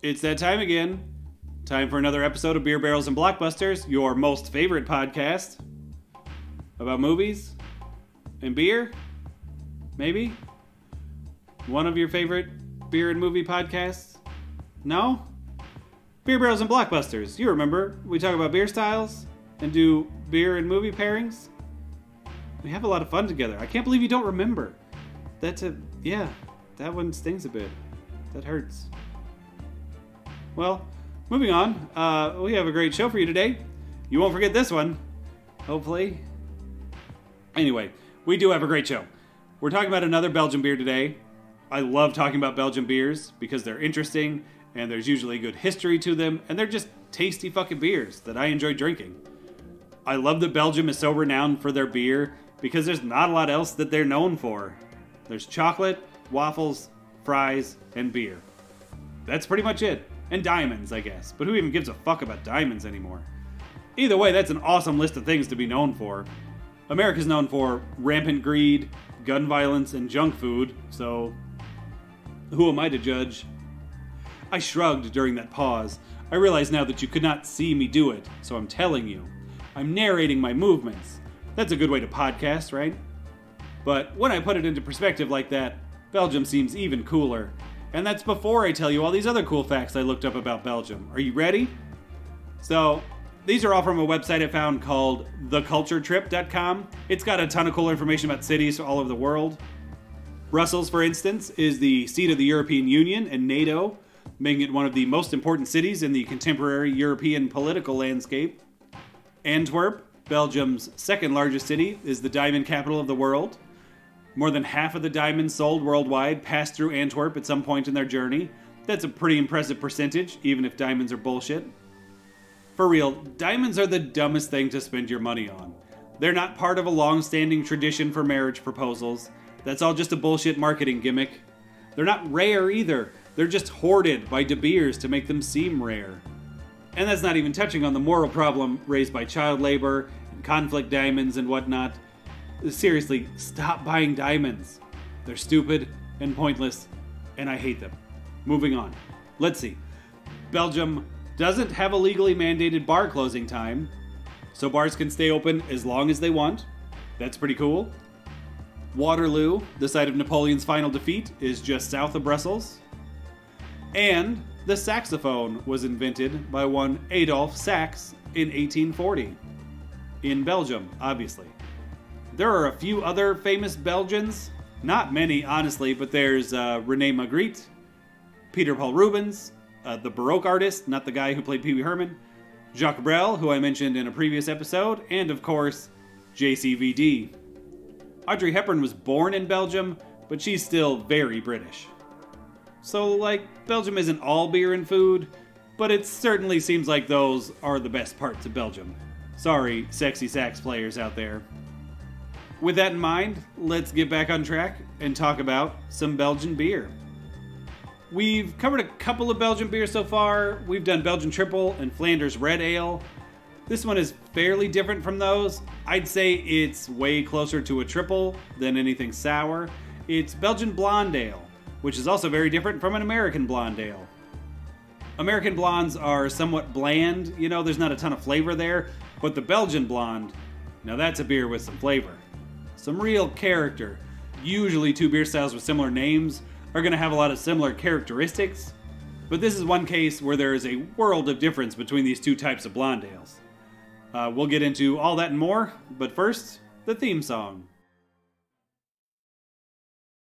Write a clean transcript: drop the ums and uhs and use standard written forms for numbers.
It's that time again. Time for another episode of Beer Barrels and Blockbusters, your most favorite podcast about movies and beer. Maybe? One of your favorite beer and movie podcasts? No? Beer Barrels and Blockbusters. You remember, we talk about beer styles and do beer and movie pairings. We have a lot of fun together. I can't believe you don't remember. That one stings a bit. That hurts. Well, moving on. We have a great show for you today. You won't forget this one, hopefully. Anyway, we do have a great show. We're talking about another Belgian beer today. I love talking about Belgian beers because they're interesting and there's usually good history to them and they're just tasty fucking beers that I enjoy drinking. I love that Belgium is so renowned for their beer because there's not a lot else that they're known for. There's chocolate, waffles, fries, and beer. That's pretty much it. And diamonds, I guess. But who even gives a fuck about diamonds anymore? Either way, that's an awesome list of things to be known for. America's known for rampant greed, gun violence, and junk food, so who am I to judge? I shrugged during that pause. I realize now that you could not see me do it, so I'm telling you. I'm narrating my movements. That's a good way to podcast, right? But when I put it into perspective like that, Belgium seems even cooler. And that's before I tell you all these other cool facts I looked up about Belgium. Are you ready? So, these are all from a website I found called theculturetrip.com. It's got a ton of cool information about cities all over the world. Brussels, for instance, is the seat of the European Union and NATO, making it one of the most important cities in the contemporary European political landscape. Antwerp, Belgium's second largest city, is the diamond capital of the world. More than half of the diamonds sold worldwide passed through Antwerp at some point in their journey. That's a pretty impressive percentage, even if diamonds are bullshit. For real, diamonds are the dumbest thing to spend your money on. They're not part of a long-standing tradition for marriage proposals. That's all just a bullshit marketing gimmick. They're not rare either. They're just hoarded by De Beers to make them seem rare. And that's not even touching on the moral problem raised by child labor and conflict diamonds and whatnot. Seriously, stop buying diamonds. They're stupid and pointless, and I hate them. Moving on. Let's see. Belgium doesn't have a legally mandated bar closing time, so bars can stay open as long as they want. That's pretty cool. Waterloo, the site of Napoleon's final defeat, is just south of Brussels. And the saxophone was invented by one Adolphe Sax in 1840. In Belgium, obviously. There are a few other famous Belgians. Not many, honestly, but there's René Magritte, Peter Paul Rubens, the Baroque artist, not the guy who played Pee Wee Herman, Jacques Brel, who I mentioned in a previous episode, and of course, JCVD. Audrey Hepburn was born in Belgium, but she's still very British. So, Belgium isn't all beer and food, but it certainly seems like those are the best parts of Belgium. Sorry, sexy sax players out there. With that in mind, let's get back on track and talk about some Belgian beer. We've covered a couple of Belgian beers so far. We've done Belgian Triple and Flanders Red Ale. This one is fairly different from those. I'd say it's way closer to a triple than anything sour. It's Belgian Blonde Ale, which is also very different from an American Blonde Ale. American Blondes are somewhat bland, there's not a ton of flavor there, but the Belgian Blonde, now that's a beer with some flavor. Some real character. Usually two beer styles with similar names are going to have a lot of similar characteristics, but this is one case where there is a world of difference between these two types of blonde ales. We'll get into all that and more, but first, the theme song.